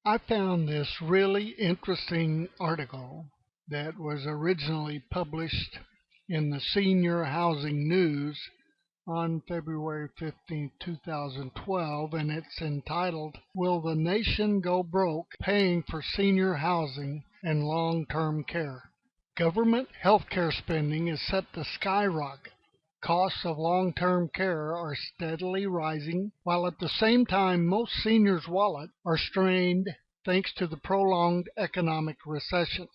I found this really interesting article that was originally published in the Senior Housing News on February 15th, 2012, and it's entitled, "Will the Nation Go Broke Paying for Senior Housing and Long-Term Care?" Government health care spending is set to skyrocket. Costs of long-term care are steadily rising, while at the same time most seniors' wallets are strained thanks to the prolonged economic recession.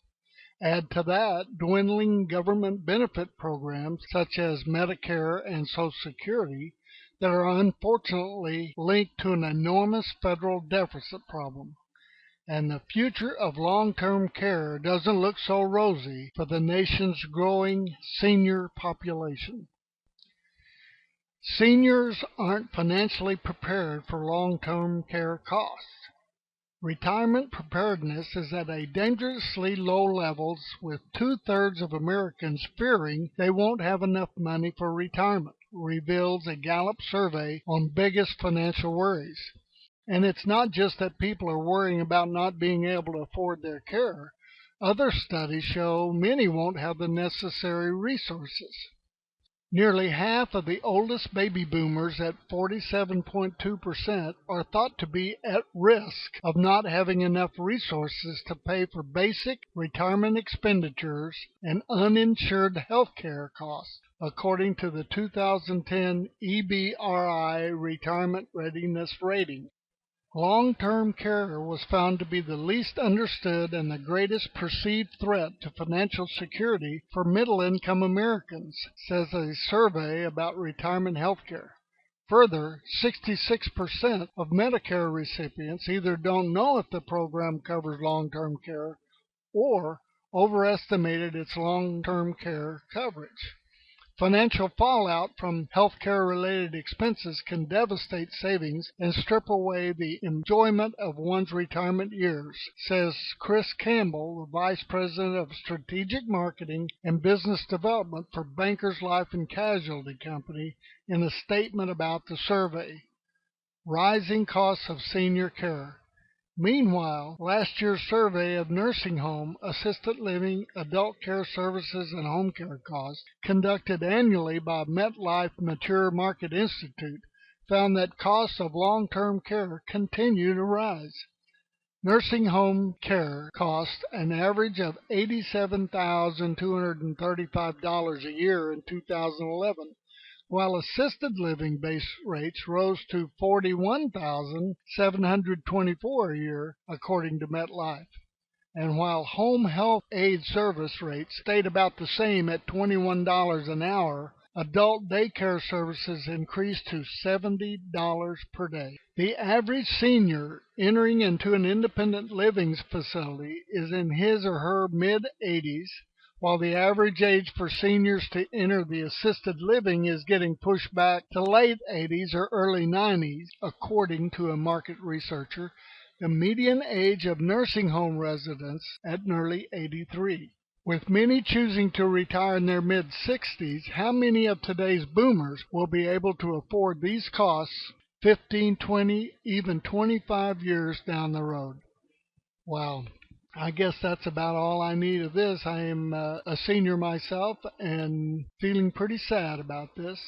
Add to that dwindling government benefit programs such as Medicare and Social Security that are unfortunately linked to an enormous federal deficit problem. And the future of long-term care doesn't look so rosy for the nation's growing senior population. Seniors aren't financially prepared for long-term care costs. Retirement preparedness is at a dangerously low levels, with two-thirds of Americans fearing they won't have enough money for retirement, reveals a Gallup survey on biggest financial worries. And it's not just that people are worrying about not being able to afford their care. Other studies show many won't have the necessary resources. Nearly half of the oldest baby boomers, at 47.2%, are thought to be at risk of not having enough resources to pay for basic retirement expenditures and uninsured health care costs, according to the 2010 EBRI Retirement Readiness Rating. Long-term care was found to be the least understood and the greatest perceived threat to financial security for middle-income Americans, says a survey about retirement health care. Further, 66% of Medicare recipients either don't know if the program covers long-term care or overestimated its long-term care coverage. Financial fallout from healthcare-related expenses can devastate savings and strip away the enjoyment of one's retirement years, says Chris Campbell, the Vice President of Strategic Marketing and Business Development for Bankers Life and Casualty Company, in a statement about the survey. Rising costs of senior care. Meanwhile, last year's survey of nursing home, assisted living, adult care services, and home care costs, conducted annually by MetLife Mature Market Institute, found that costs of long-term care continue to rise. Nursing home care cost an average of $87,235 a year in 2011, while assisted living base rates rose to $41,724 a year, according to MetLife. And while home health aid service rates stayed about the same at $21 an hour, adult daycare services increased to $70 per day. The average senior entering into an independent living facility is in his or her mid-80s, while the average age for seniors to enter the assisted living is getting pushed back to late 80s or early 90s, according to a market researcher. The median age of nursing home residents at nearly 83. With many choosing to retire in their mid-60s, how many of today's boomers will be able to afford these costs 15, 20, even 25 years down the road? Wow. I guess that's about all I need of this. I am a senior myself and feeling pretty sad about this.